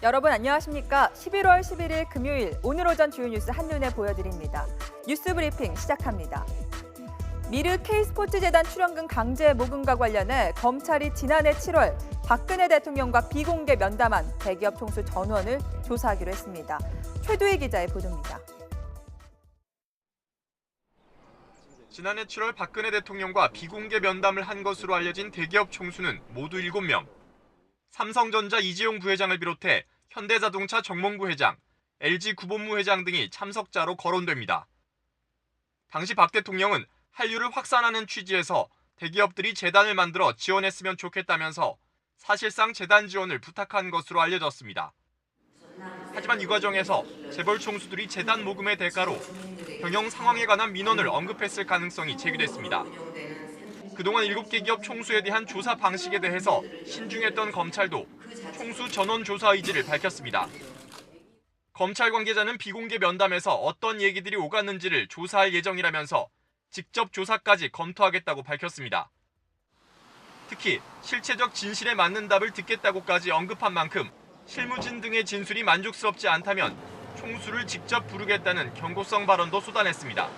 여러분 안녕하십니까? 11월 11일 금요일 오늘 오전 주요 뉴스 한눈에 보여드립니다. 뉴스 브리핑 시작합니다. 미르 K스포츠재단 출연금 강제 모금과 관련해 검찰이 지난해 7월 박근혜 대통령과 비공개 면담한 대기업 총수 전원을 조사하기로 했습니다. 최두희 기자의 보도입니다. 지난해 7월 박근혜 대통령과 비공개 면담을 한 것으로 알려진 대기업 총수는 모두 7명. 삼성전자 이재용 부회장을 비롯해 현대자동차 정몽구 회장, LG 구본무 회장 등이 참석자로 거론됩니다. 당시 박 대통령은 한류를 확산하는 취지에서 대기업들이 재단을 만들어 지원했으면 좋겠다면서 사실상 재단 지원을 부탁한 것으로 알려졌습니다. 하지만 이 과정에서 재벌 총수들이 재단 모금의 대가로 경영 상황에 관한 민원을 언급했을 가능성이 제기됐습니다. 그동안 7개 기업 총수에 대한 조사 방식에 대해서 신중했던 검찰도 총수 전원 조사 의지를 밝혔습니다. 검찰 관계자는 비공개 면담에서 어떤 얘기들이 오갔는지를 조사할 예정이라면서 직접 조사까지 검토하겠다고 밝혔습니다. 특히 실체적 진실에 맞는 답을 듣겠다고까지 언급한 만큼 실무진 등의 진술이 만족스럽지 않다면 총수를 직접 부르겠다는 경고성 발언도 쏟아냈습니다.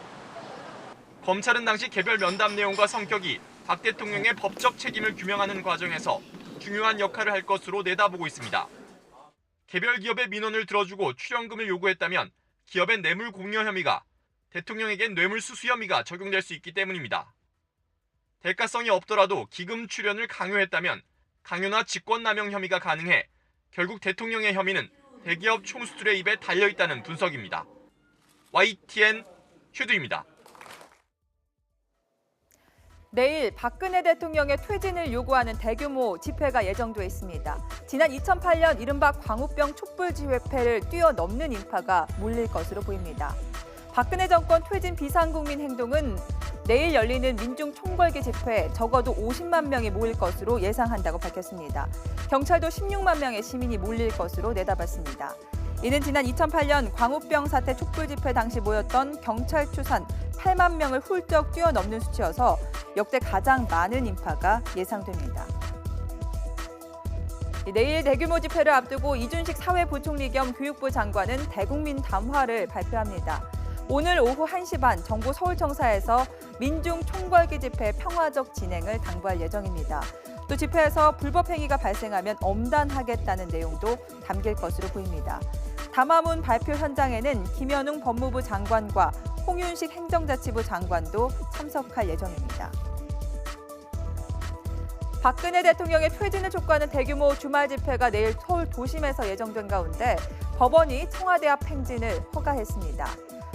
검찰은 당시 개별 면담 내용과 성격이 박 대통령의 법적 책임을 규명하는 과정에서 중요한 역할을 할 것으로 내다보고 있습니다. 개별 기업의 민원을 들어주고 출연금을 요구했다면 기업의 뇌물 공여 혐의가, 대통령에겐 뇌물수수 혐의가 적용될 수 있기 때문입니다. 대가성이 없더라도 기금 출연을 강요했다면 강요나 직권남용 혐의가 가능해 결국 대통령의 혐의는 대기업 총수들의 입에 달려있다는 분석입니다. YTN 최두입니다. 내일 박근혜 대통령의 퇴진을 요구하는 대규모 집회가 예정돼 있습니다. 지난 2008년 이른바 광우병 촛불 집회를 뛰어넘는 인파가 몰릴 것으로 보입니다. 박근혜 정권 퇴진 비상국민 행동은 내일 열리는 민중 총궐기 집회에 적어도 50만 명이 모일 것으로 예상한다고 밝혔습니다. 경찰도 16만 명의 시민이 몰릴 것으로 내다봤습니다. 이는 지난 2008년 광우병 사태 촛불 집회 당시 모였던 경찰 추산 8만 명을 훌쩍 뛰어넘는 수치여서 역대 가장 많은 인파가 예상됩니다. 내일 대규모 집회를 앞두고 이준식 사회부총리 겸 교육부 장관은 대국민 담화를 발표합니다. 오늘 오후 1시 반 정부 서울청사에서 민중 총궐기 집회 평화적 진행을 당부할 예정입니다. 또 집회에서 불법 행위가 발생하면 엄단하겠다는 내용도 담길 것으로 보입니다. 담화문 발표 현장에는 김현웅 법무부 장관과 홍윤식 행정자치부 장관도 참석할 예정입니다. 박근혜 대통령의 퇴진을 촉구하는 대규모 주말 집회가 내일 서울 도심에서 예정된 가운데 법원이 청와대 앞 행진을 허가했습니다.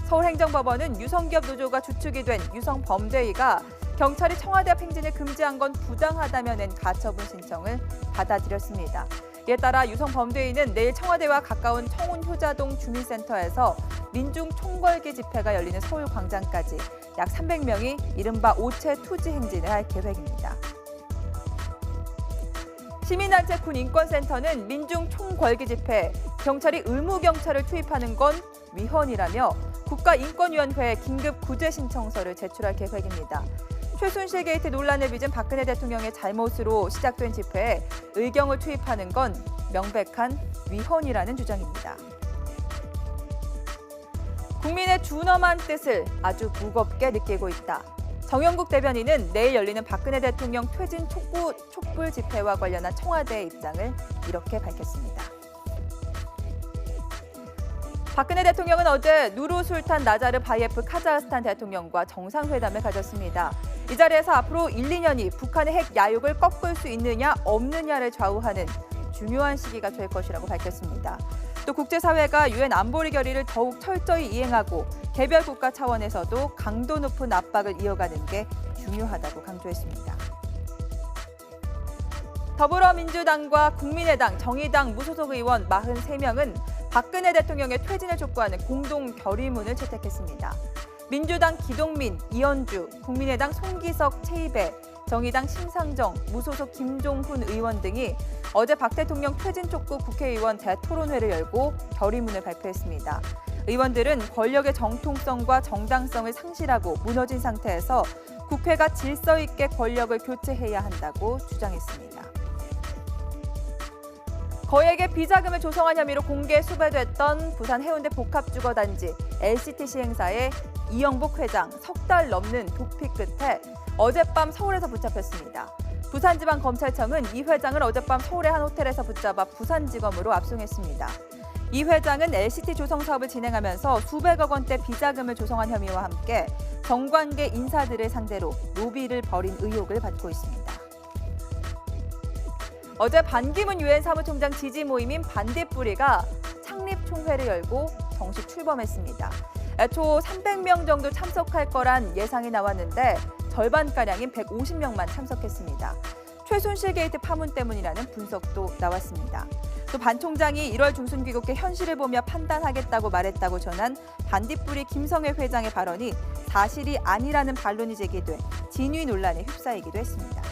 서울행정법원은 유성기업 노조가 주축이 된 유성범대위가 경찰이 청와대 앞 행진을 금지한 건 부당하다며 낸 가처분 신청을 받아들였습니다. 이에 따라 유성범대위는 내일 청와대와 가까운 청운효자동 주민센터에서 민중 총궐기 집회가 열리는 서울광장까지 약 300명이 이른바 오체 투지 행진을 할 계획입니다. 시민단체 군인권센터는 민중 총궐기 집회, 경찰이 의무경찰을 투입하는 건 위헌이라며 국가인권위원회에 긴급 구제 신청서를 제출할 계획입니다. 최순실 게이트 논란을 빚은 박근혜 대통령의 잘못으로 시작된 집회에 의경을 투입하는 건 명백한 위헌이라는 주장입니다. 국민의 준엄한 뜻을 아주 무겁게 느끼고 있다. 정영국 대변인은 내일 열리는 박근혜 대통령 퇴진 촛불 집회와 관련한 청와대의 입장을 이렇게 밝혔습니다. 박근혜 대통령은 어제 누르술탄 나자르 바이예프 카자흐스탄 대통령과 정상회담을 가졌습니다. 이 자리에서 앞으로 1, 2년이 북한의 핵 야욕을 꺾을 수 있느냐 없느냐를 좌우하는 중요한 시기가 될 것이라고 밝혔습니다. 또 국제사회가 유엔 안보리 결의를 더욱 철저히 이행하고 개별 국가 차원에서도 강도 높은 압박을 이어가는 게 중요하다고 강조했습니다. 더불어민주당과 국민의당, 정의당 무소속 의원 43명은 박근혜 대통령의 퇴진을 촉구하는 공동 결의문을 채택했습니다. 민주당 기동민, 이현주, 국민의당 송기석, 최이배, 정의당 심상정, 무소속 김종훈 의원 등이 어제 박 대통령 퇴진 촉구 국회의원 대토론회를 열고 결의문을 발표했습니다. 의원들은 권력의 정통성과 정당성을 상실하고 무너진 상태에서 국회가 질서 있게 권력을 교체해야 한다고 주장했습니다. 거액의 비자금을 조성한 혐의로 공개 수배됐던 부산 해운대 복합주거단지 LCT 시행사의 이영복 회장 석 달 넘는 도피 끝에 어젯밤 서울에서 붙잡혔습니다. 부산지방검찰청은 이 회장을 어젯밤 서울의 한 호텔에서 붙잡아 부산지검으로 압송했습니다. 이 회장은 LCT 조성 사업을 진행하면서 수백억 원대 비자금을 조성한 혐의와 함께 정관계 인사들을 상대로 로비를 벌인 의혹을 받고 있습니다. 어제 반기문 유엔 사무총장 지지 모임인 반딧불이가 창립 총회를 열고 정식 출범했습니다. 애초 300명 정도 참석할 거란 예상이 나왔는데 절반가량인 150명만 참석했습니다. 최순실 게이트 파문 때문이라는 분석도 나왔습니다. 또 반 총장이 1월 중순 귀국해 현실을 보며 판단하겠다고 말했다고 전한 반딧불이 김성회 회장의 발언이 사실이 아니라는 반론이 제기돼 진위 논란에 휩싸이기도 했습니다.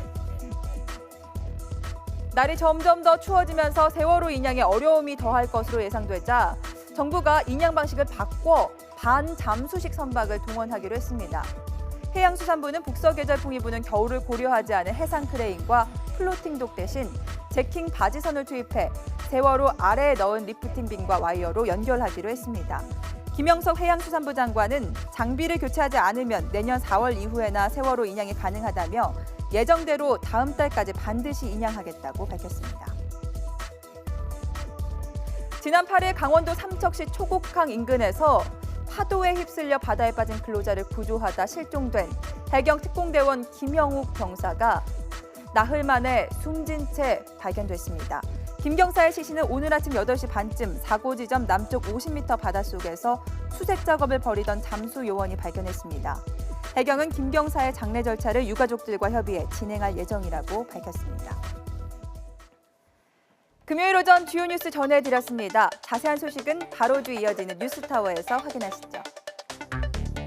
날이 점점 더 추워지면서 세월호 인양에 어려움이 더할 것으로 예상되자 정부가 인양 방식을 바꿔 반잠수식 선박을 동원하기로 했습니다. 해양수산부는 북서계절풍이 부는 겨울을 고려하지 않은 해상 크레인과 플로팅 독 대신 제킹 바지선을 투입해 세월호 아래에 넣은 리프팅 빈과 와이어로 연결하기로 했습니다. 김영석 해양수산부 장관은 장비를 교체하지 않으면 내년 4월 이후에나 세월호 인양이 가능하다며 예정대로 다음 달까지 반드시 인양하겠다고 밝혔습니다. 지난 8일 강원도 삼척시 초곡항 인근에서 파도에 휩쓸려 바다에 빠진 근로자를 구조하다 실종된 해경 특공대원 김형욱 병사가 나흘 만에 숨진 채 발견됐습니다. 김 경사의 시신은 오늘 아침 8시 반쯤 사고 지점 남쪽 50m 바닷속에서 수색 작업을 벌이던 잠수 요원이 발견했습니다. 해경은 김 경사의 장례 절차를 유가족들과 협의해 진행할 예정이라고 밝혔습니다. 금요일 오전 주요 뉴스 전해드렸습니다. 자세한 소식은 바로 뒤 이어지는 뉴스타워에서 확인하시죠.